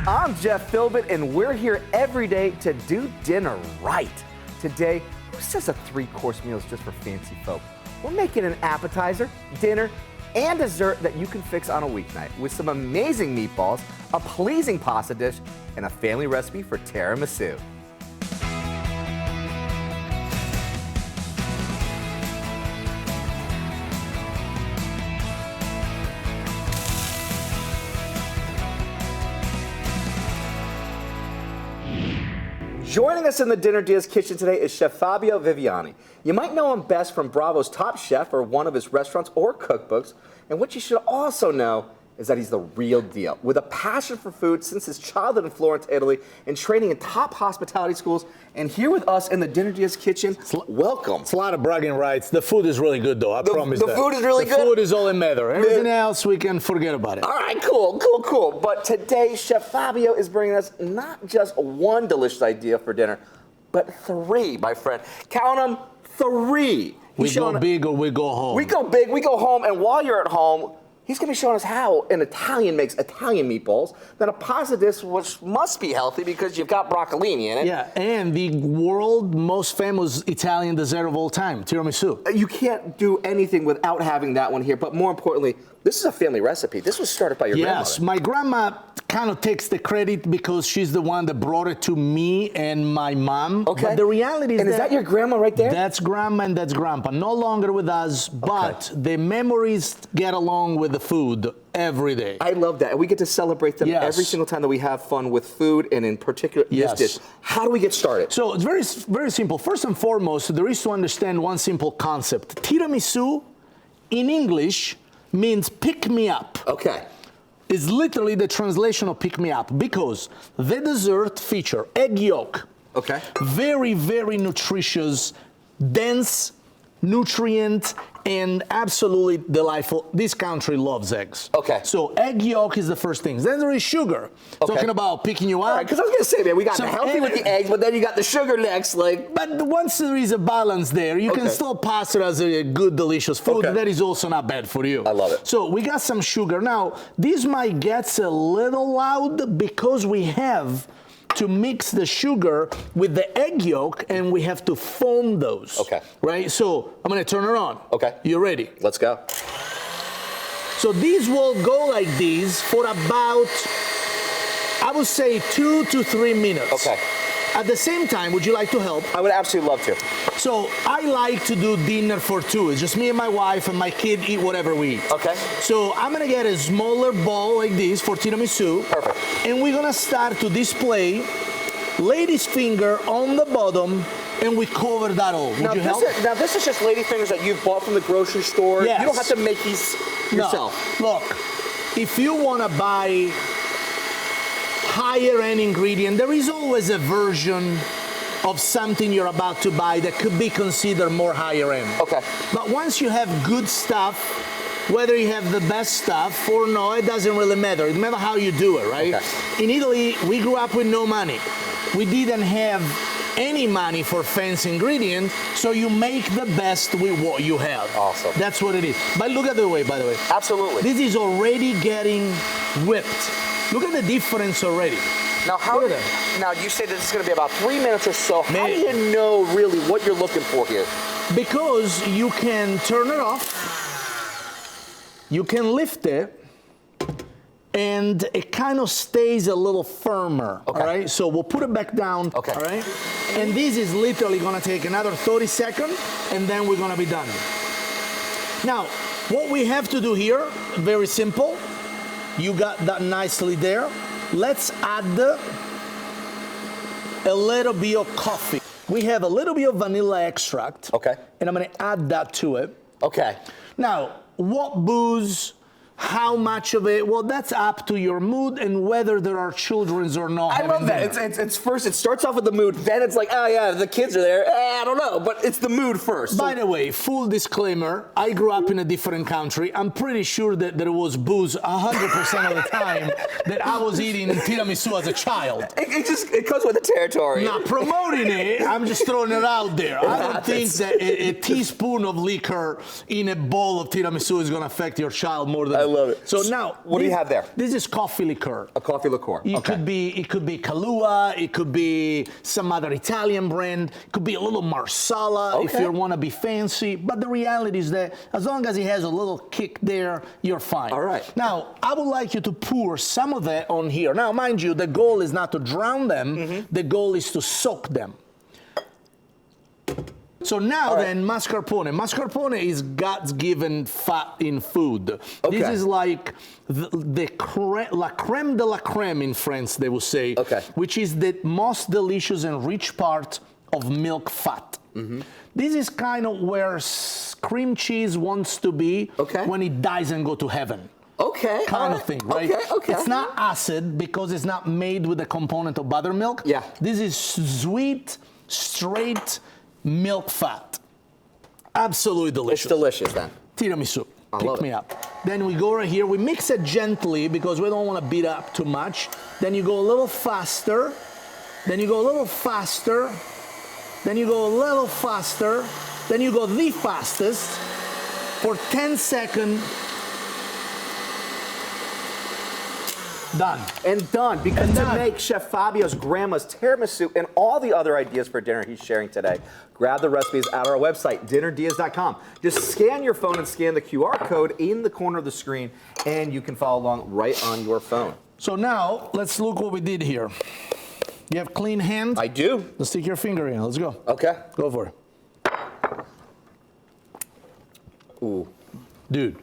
I'm Jeff Philbin, and we're here every day to do dinner right. Today, who says a 3-course meal is just for fancy folk? We're making an appetizer, dinner, and dessert that you can fix on a weeknight with some amazing meatballs, a pleasing pasta dish, and a family recipe for tiramisu. Joining us in the Dinner DeeAs kitchen today is Chef Fabio Viviani. You might know him best from Bravo's Top Chef or one of his restaurants or cookbooks. And what you should also know is that he's the real deal. With a passion for food since his childhood in Florence, Italy, and training in top hospitality schools. And here with us in the Dinner DeeAs kitchen, welcome. It's a lot of bragging rights. The food is really good, though. I promise that. The food is really good? The food is all that matter. Everything else, we can forget about it. All right, cool. But today, Chef Fabio is bringing us not just one delicious idea for dinner, but 3, my friend. Count them, 3. We go big or we go home. We go big, we go home, and while you're at home, he's going to be showing us how an Italian makes Italian meatballs, then a pasta dish which must be healthy because you've got broccolini in it. Yeah, and the world most famous Italian dessert of all time, tiramisu. You can't do anything without having that one here, but more importantly, this is a family recipe. This was started by your grandmother. Yes, my grandma kind of takes the credit because she's the one that brought it to me and my mom. Okay. But the reality is and is that your grandma right there? That's grandma and that's grandpa. No longer with us, but the memories get along with the food every day. I love that. And we get to celebrate them every single time that we have fun with food, and in particular this dish. How do we get started? So it's very, very simple. First and foremost, there is to understand one simple concept. Tiramisu, in English, means pick me up. Okay. Is literally the translation of pick me up because the dessert feature egg yolk. Okay. Very, very nutritious, dense, nutrient, and absolutely delightful. This country loves eggs. Okay. So egg yolk is the first thing. Then there is sugar. Okay. Talking about picking you up. All right, because I was going to say, man, we got the healthy with the eggs, but then you got the sugar next. But once there is a balance there, you can still pass it as a good, delicious food. That is also not bad for you. I love it. So we got some sugar. Now, this might get a little loud because we have to mix the sugar with the egg yolk, and we have to foam those. Okay. Right? So I'm going to turn it on. Okay. You ready? Let's go. So these will go like this for about, I would say, 2 to 3 minutes. Okay. At the same time, would you like to help? I would absolutely love to. So I like to do dinner for 2. It's just me and my wife, and my kid eat whatever we eat. Okay. So I'm gonna get a smaller bowl like this for tiramisu. Perfect. And we're gonna start to display lady's finger on the bottom, and we cover that all. Would you help? Now this is just lady fingers that you've bought from the grocery store. Yes. You don't have to make these yourself. No. Look, if you wanna buy higher end ingredient, there is always a version of something you're about to buy that could be considered more higher end. Okay. But once you have good stuff, whether you have the best stuff or no, it doesn't really matter. It matters how you do it, right? Okay. In Italy, we grew up with no money. We didn't have any money for fancy ingredients, so you make the best with what you have. Awesome. That's what it is. But look at the way, by the way. Absolutely. This is already getting whipped. Look at the difference already. Now, now you say that it's going to be about 3 minutes or so. How do you know really what you're looking for here? Because you can turn it off, you can lift it, and it kind of stays a little firmer. Okay. All right, so we'll put it back down. Okay. All right, and this is literally going to take another 30 seconds, and then we're going to be done. Now, what we have to do here, very simple. You got that nicely there. Let's add a little bit of coffee. We have a little bit of vanilla extract. Okay. And I'm going to add that to it. Okay. Now, what booze, how much of it? Well, that's up to your mood and whether there are children or not. I love that. It's first, it starts off with the mood, then it's like, oh yeah, the kids are there. I don't know, but it's the mood first. By the way, full disclaimer, I grew up in a different country. I'm pretty sure that there was booze 100% of the time that I was eating tiramisu as a child. It comes with the territory. Not promoting it, I'm just throwing it out there. I don't think that a teaspoon of liquor in a bowl of tiramisu is going to affect your child more than a love it. So now, what do you have there? This is coffee liqueur. A coffee liqueur. It could be Kahlua. It could be some other Italian brand. It could be a little Marsala if you want to be fancy. But the reality is that as long as it has a little kick there, you're fine. All right. Now, I would like you to pour some of that on here. Now, mind you, the goal is not to drown them. The goal is to soak them. So now then, mascarpone. Mascarpone is God's given fat in food. Okay. This is like la crème de la crème in France, they will say, which is the most delicious and rich part of milk fat. This is kind of where cream cheese wants to be when it dies and go to heaven. Kind of thing, right? It's not acid because it's not made with the component of buttermilk. Yeah. This is sweet, straight milk fat. Absolutely delicious. It's delicious then. Tiramisu. Pick me up. Then we go right here. We mix it gently because we don't want to beat up too much. Then you go a little faster. Then you go a little faster. Then you go a little faster. Then you go the fastest for 10 seconds. Done. And done. Because to make Chef Fabio's grandma's tiramisu and all the other ideas for dinner he's sharing today, grab the recipes at our website, dinnerdeas.com. Just scan your phone and scan the QR code in the corner of the screen, and you can follow along right on your phone. So now, let's look what we did here. You have clean hands? I do. Let's stick your finger in. Let's go. Okay. Go for it. Ooh. Dude.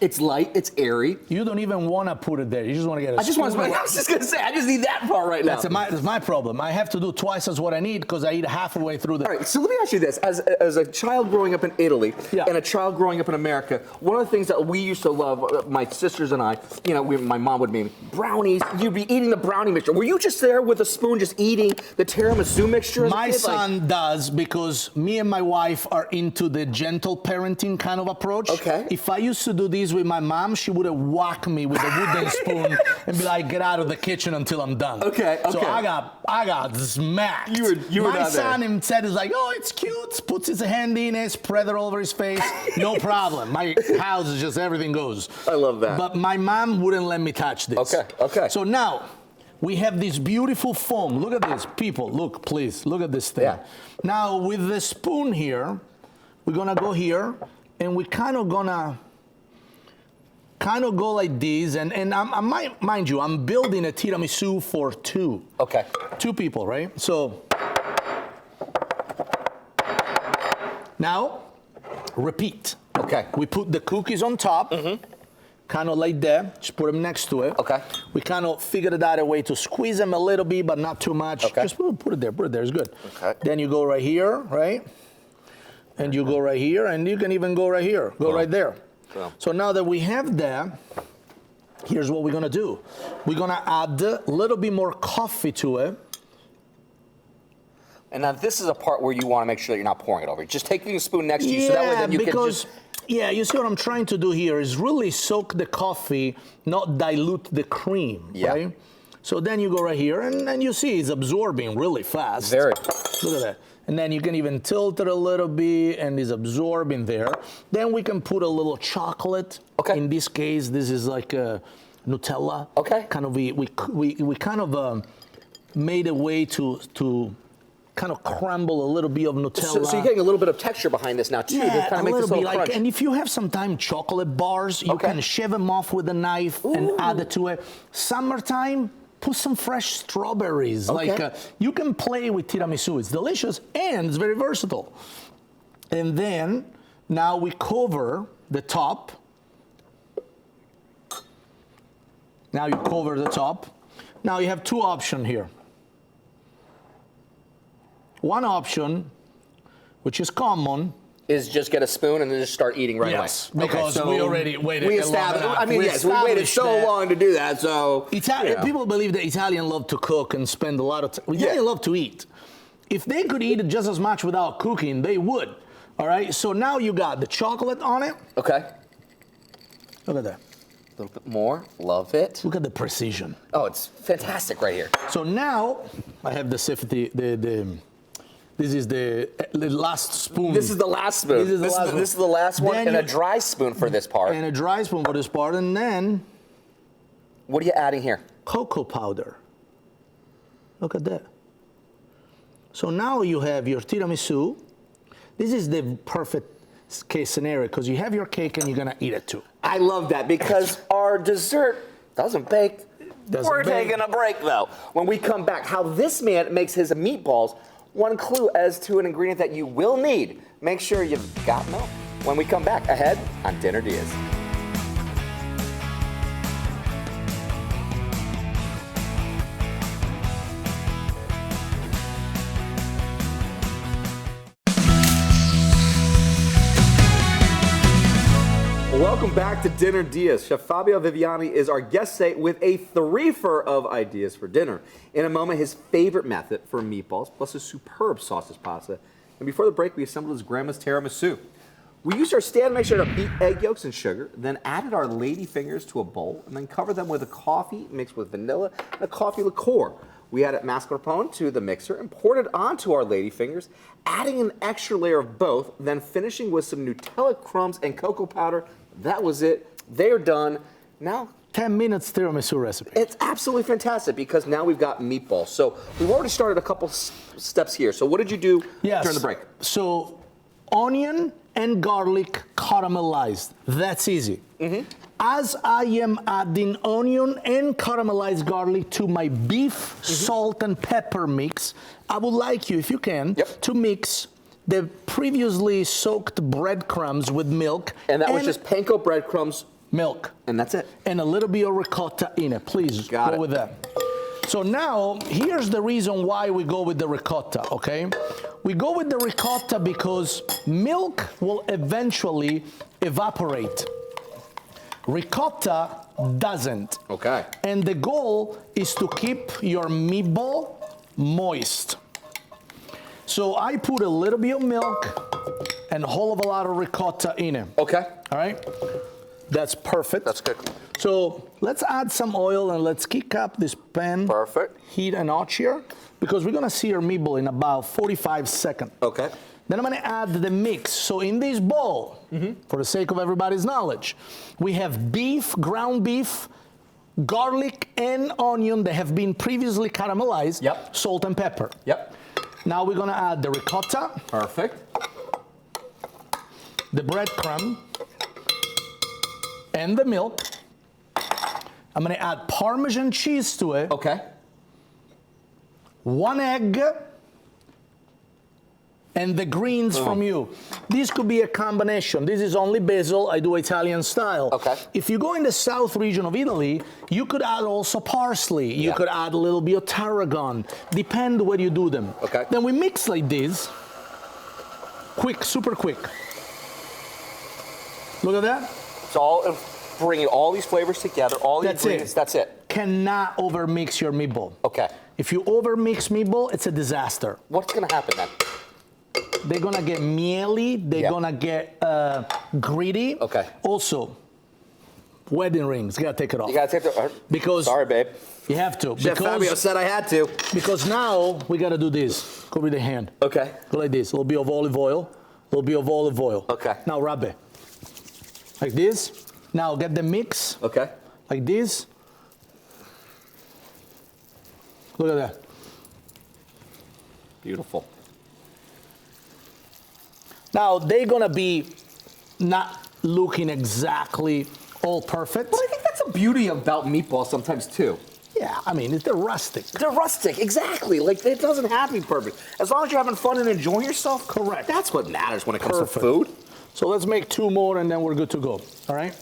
It's light, it's airy. You don't even want to put it there. You just want to get a I was just going to say, I just need that part right now. That's my problem. I have to do twice as what I need because I eat halfway through the... All right, so let me ask you this. As a child growing up in Italy and a child growing up in America, one of the things that we used to love, my sisters and I, you know, my mom would make brownies. You'd be eating the brownie mixture. Were you just there with a spoon just eating the tiramisu mixture as a kid? My son does because me and my wife are into the gentle parenting kind of approach. Okay. If I used to do these with my mom, she would have whacked me with a wooden spoon and be like, "Get out of the kitchen until I'm done." Okay. So I got smacked. You were my son instead is like, "Oh, it's cute." Puts his hand in it, spread it all over his face. No problem. My house is just everything goes. I love that. But my mom wouldn't let me touch this. Okay. So now we have this beautiful foam. Look at this, people. Look, please. Look at this thing. Yeah. Now with the spoon here, we're gonna go here, and we kind of go like this, and mind you, I'm building a tiramisu for two. Okay. 2 people, right? So now repeat. Okay. We put the cookies on top, kind of like that. Just put them next to it. Okay. We kind of figured out a way to squeeze them a little bit, but not too much. Okay. Just put it there. Put it there. It's good. Okay. Then you go right here, right? And you go right here, and you can even go right here. Go right there. Cool. So now that we have that, here's what we're gonna do. We're gonna add a little bit more coffee to it. And now this is a part where you want to make sure that you're not pouring it over. Just taking a spoon next to you so that way then you can just... Yeah, you see what I'm trying to do here is really soak the coffee, not dilute the cream, right? So then you go right here, and then you see it's absorbing really fast. Very. Look at that. And then you can even tilt it a little bit, and it's absorbing there. Then we can put a little chocolate. Okay. In this case, this is like a Nutella. Okay. Kind of we kind of made a way to kind of crumble a little bit of Nutella. So you're getting a little bit of texture behind this now too. Yeah, to kind of make this little crunch. and if you have some time chocolate bars, you can shave them off with a knife and add it to it. Summertime, put some fresh strawberries. Like you can play with tiramisu. It's delicious and it's very versatile. And then now we cover the top. Now you cover the top. Now you have 2 options here. One option, which is common, is just get a spoon and then just start eating right away. Because we already waited. We established. I mean, we waited so long to do that. So people believe that Italians love to cook and spend a lot of time. Italians love to eat. If they could eat it just as much without cooking, they would. All right. So now you got the chocolate on it. Okay. Look at that. A little bit more. Love it. Look at the precision. Oh, it's fantastic right here. So now I have the This is the last spoon. This is the last spoon. This is the last one, and a dry spoon for this part. And a dry spoon for this part, and then... What are you adding here? Cocoa powder. Look at that. So now you have your tiramisu. This is the perfect case scenario because you have your cake and you're gonna eat it too. I love that because our dessert doesn't bake. We're taking a break though. When we come back, how this man makes his meatballs, one clue as to an ingredient that you will need. Make sure you've got milk. When we come back, ahead on Dinner DeeAs. Welcome back to Dinner DeeAs. Chef Fabio Viviani is our guest today with a threefer of ideas for dinner. In a moment, his favorite method for meatballs, plus a superb sausage pasta. And before the break, we assembled his grandma's tiramisu. We used our stand mixer to beat egg yolks and sugar, then added our lady fingers to a bowl, and then covered them with a coffee mixed with vanilla and a coffee liqueur. We added mascarpone to the mixer and poured it onto our lady fingers, adding an extra layer of both, then finishing with some Nutella crumbs and cocoa powder. That was it. They're done. Now, 10 minutes tiramisu recipe. it's absolutely fantastic because now we've got meatballs. So we've already started a couple steps here. So what did you do during the break? So onion and garlic caramelized. That's easy. As I am adding onion and caramelized garlic to my beef salt and pepper mix, I would like you, if you can, to mix the previously soaked breadcrumbs with milk. And that was just panko breadcrumbs. Milk. And that's it. And a little bit of ricotta in it. Please go with that. So now, here's the reason why we go with the ricotta, okay? We go with the ricotta because milk will eventually evaporate. Ricotta doesn't. Okay. And the goal is to keep your meatball moist. So I put a little bit of milk and a whole of a lot of ricotta in it. Okay. All right? That's perfect. That's good. So let's add some oil and let's kick up this pan. Perfect. Heat a notch here because we're gonna see our meatball in about 45 seconds. Okay. Then I'm gonna add the mix. So in this bowl, for the sake of everybody's knowledge, we have beef, ground beef, garlic and onion that have been previously caramelized, salt and pepper. Now we're gonna add the ricotta. Perfect. The breadcrumb and the milk. I'm gonna add Parmesan cheese to it. Okay. 1 egg and the greens from you. This could be a combination. This is only basil. I do Italian style. Okay. If you go in the south region of Italy, you could add also parsley. You could add a little bit of tarragon. Depend where you do them. Okay. Then we mix like this. Quick, super quick. Look at that. It's all bringing all these flavors together, all the ingredients. That's it. Cannot overmix your meatball. Okay. If you overmix meatball, it's a disaster. What's gonna happen then? They're gonna get mealy. They're gonna get gritty. Okay. Also, wedding rings. You gotta take it off. You gotta take the. Because sorry, babe. You have to. Chef Fabio said I had to. Because now we gotta do this. Go with the hand. Okay. Go like this. A little bit of olive oil. A little bit of olive oil. Okay. Now rub it. Like this. Now get the mix. Okay. Like this. Look at that. Beautiful. Now they're gonna be not looking exactly all perfect. But I think that's the beauty about meatballs sometimes too. Yeah, I mean, they're rustic. They're rustic, exactly. Like, it doesn't have to be perfect. As long as you're having fun and enjoying yourself, correct. That's what matters when it comes to food. So let's make 2 more and then we're good to go, all right?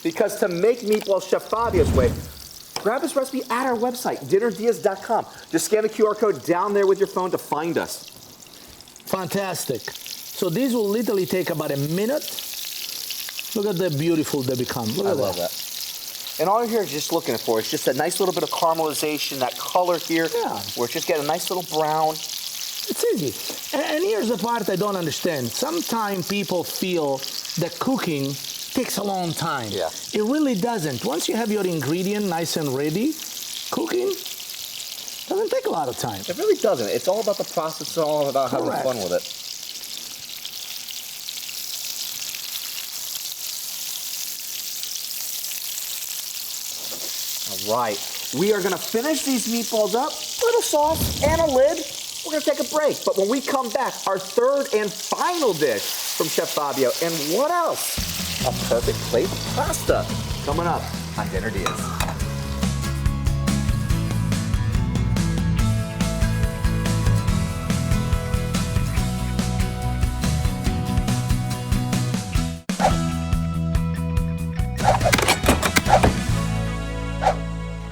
Because to make meatballs Chef Fabio's way, grab this recipe at our website, dinnerdeas.com. Just scan the QR code down there with your phone to find us. Fantastic. So these will literally take about a minute. Look at the beautiful they become. Look at that. I love that. And all you're here is just looking for is just a nice little bit of caramelization, that color here, where it's just getting a nice little brown. It's easy. And here's the part I don't understand. Sometimes people feel that cooking takes a long time. Yeah. It really doesn't. Once you have your ingredient nice and ready, cooking doesn't doesn't take a lot of time. It really doesn't. It's all about the process. It's all about having Correct. fun with it. All right. We are going to finish these meatballs up. Little sauce and a lid. We're going to take a break. But when we come back, our third and final dish from Chef Fabio. And what else? A perfect plate of pasta. Coming up on Dinner Diaz.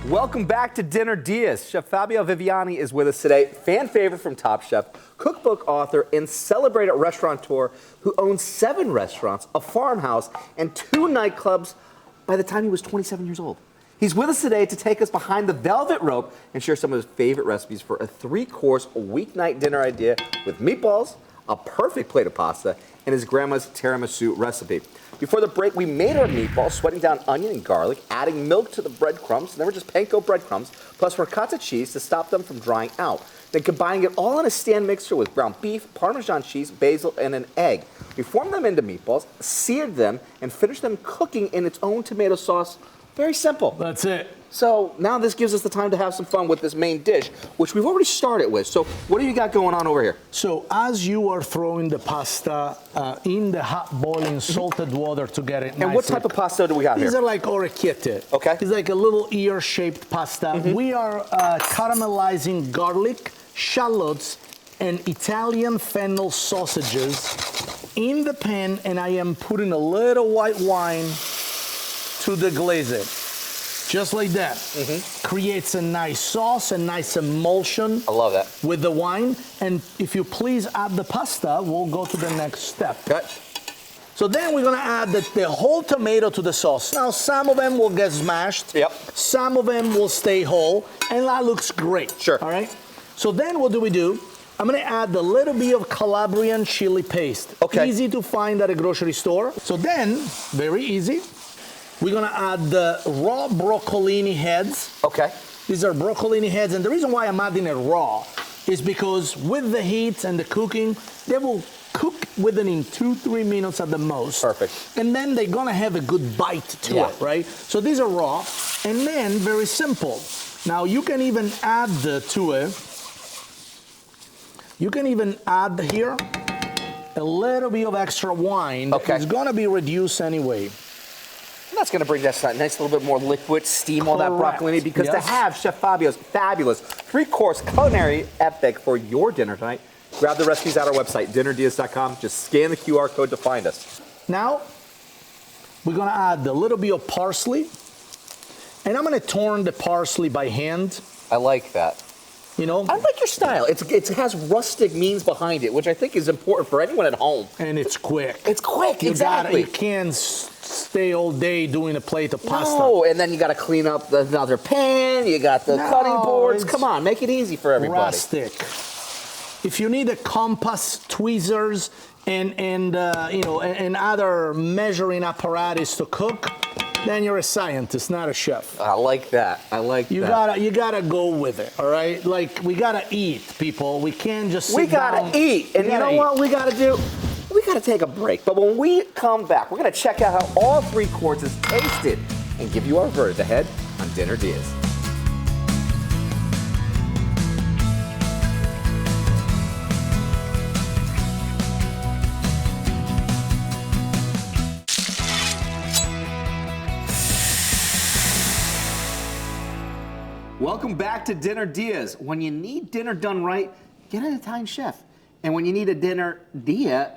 Welcome back to Dinner Diaz. Chef Fabio Viviani is with us today, fan favorite from Top Chef, cookbook author, and celebrated restaurateur who owns 7 restaurants, a farmhouse, and 2 nightclubs by the time he was 27 years old. He's with us today to take us behind the velvet rope and share some of his favorite recipes for a 3-course weeknight dinner idea with meatballs, a perfect plate of pasta, and his grandma's tiramisu recipe. Before the break, we made our meatballs, sweating down onion and garlic, adding milk to the breadcrumbs, and they were just panko breadcrumbs, plus ricotta cheese to stop them from drying out. Then combining it all in a stand mixture with ground beef, Parmesan cheese, basil, and an egg. We formed them into meatballs, seared them, and finished them cooking in its own tomato sauce. Very simple. That's it. So now this gives us the time to have some fun with this main dish, which we've already started with. So what do you got going on over here? So as you are throwing the pasta in the hot boiling salted water to get it nice. And what type of pasta do we have These here? are like orecchiette. Okay. It's like a little ear-shaped pasta. We are caramelizing garlic, shallots, and Italian fennel sausages in the pan, and I am putting a little white wine to deglaze it. Just like that. Creates a nice sauce, a nice emulsion. I love that. With the wine. And if you please add the pasta, we'll go to the next step. Okay. So then we're gonna add the whole tomato to the sauce. Now some of them will get smashed. Yep. Some of them will stay whole, and that looks great. Sure. All right. So then what do we do? I'm gonna add a little bit of Calabrian chili paste. Okay. Easy to find at a grocery store. So then, very easy, we're gonna add the raw broccolini heads. Okay. These are broccolini heads, and the reason why I'm adding it raw is because with the heat and the cooking, they will cook within 2-3 minutes at the most. Perfect. And then they're gonna have a good bite to Yeah. it, right? So these are raw, and then very simple. Now you can even add to it, you can even add here a little bit of extra wine. Okay. It's gonna be reduced anyway. And that's going to bring that nice little bit more liquid steam on that Correct. broccolini, because to Yes. have Chef Fabio's fabulous 3-course culinary epic for your dinner tonight, grab the recipes at our website, dinnerdiaz.com. Just scan the QR code to find us. Now, we're gonna add a little bit of parsley, and I'm gonna turn the parsley by hand, I like that. you know, I like your style. It has rustic means behind it, which I think is important for anyone at home. and it's quick. It's quick, You exactly. you can't stay all day doing a plate of pasta. No, and then you got to clean up another pan. You got the No, cutting boards. it's Come on, make it easy for everybody. Rustic. If you need a compass, tweezers, and other measuring apparatus to cook, then you're a scientist, not a chef. I like that. I like You that. gotta go with it, all right? Like, we gotta eat, people. We can't just sit We down. gotta eat, and you know what we gotta do? We gotta take a break. But when we come back, we're gonna check out how all 3 courses tasted and give you our verdict ahead on Dinner Diaz. Welcome back to Dinner Diaz. When you need dinner done right, get an Italian chef. And when you need a dinner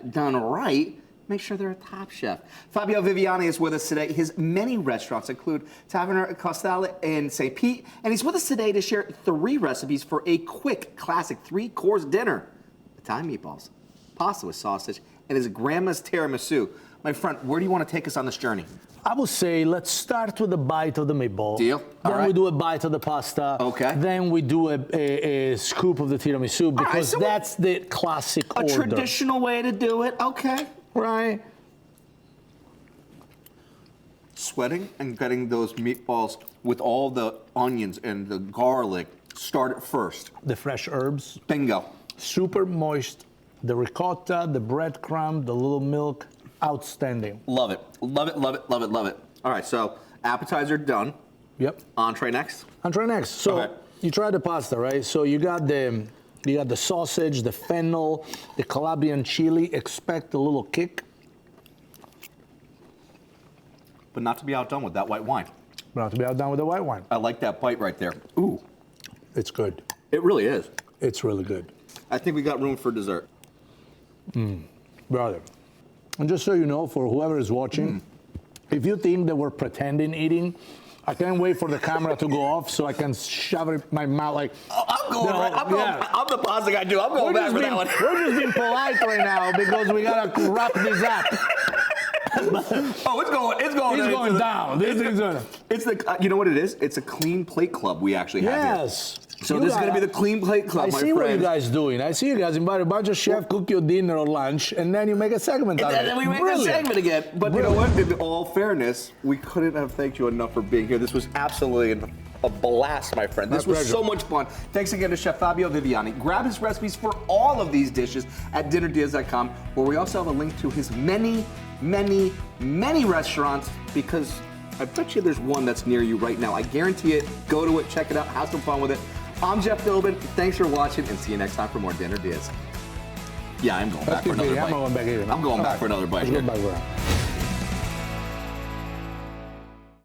done right, make sure they're a top chef. Fabio Viviani is with us today. His many restaurants include Taverna Costale in St. Pete, and he's with us today to share 3 recipes for a quick, classic 3-course dinner. Italian meatballs, pasta with sausage, and his grandma's tiramisu. My friend, where do you want to take us on this journey? I would say let's start with a bite of the meatball. Deal. All Then right. we do a bite of the pasta. Okay. Then we do a scoop of the tiramisu, because so that's the classic A order. traditional way to do it. Okay. Right? Sweating and getting those meatballs with all the onions and the garlic start it first. The fresh herbs, Bingo. super moist. The ricotta, the breadcrumb, the little milk, outstanding. Love it. Love it, love it, love it, love it. All right, so appetizer done. Yep. Entree next. Entree next. So Okay. you try the pasta, right? So you got the sausage, the fennel, the Calabrian chili. Expect a little kick. But not to be outdone with that white wine. But not to be outdone with the white wine. I like that bite right there. Ooh, It's good. it really is. It's really good. I think we got room for dessert. Brother. And just so you know, for whoever is watching, if you think that we're pretending eating, I can't wait for the camera to go off so I can shove it in my mouth like. Oh, I'm going No, right. I'm the pasta guy too. I'm going back for that one. We're just being polite right now because we gotta wrap this up. Oh, it's going. It's going down. This thing's going. It's the. You know what it is? It's a clean plate club we actually have here. Yes. So this is going to be the clean plate club, I my see what you friend. guys doing. I see you guys invite a bunch of chefs, cook your dinner or lunch, and then you make a segment out of it. And then we make a Brilliant. segment again. But you know what? In all fairness, we couldn't have thanked you enough for being here. This was absolutely a blast, my friend. This My was pleasure. so much fun. Thanks again to Chef Fabio Viviani. Grab his recipes for all of these dishes at dinnerdeals.com, where we also have a link to his many, many, many restaurants, because I bet you there's one that's near you right now. I guarantee it. Go to it, check it out, have some fun with it. I'm Jeff Philbin. Thanks for watching, and see you next time for more Dinner Deals. Yeah, I'm going back for another bite. I'm going back in. I'm going back for another bite. Let's go back around.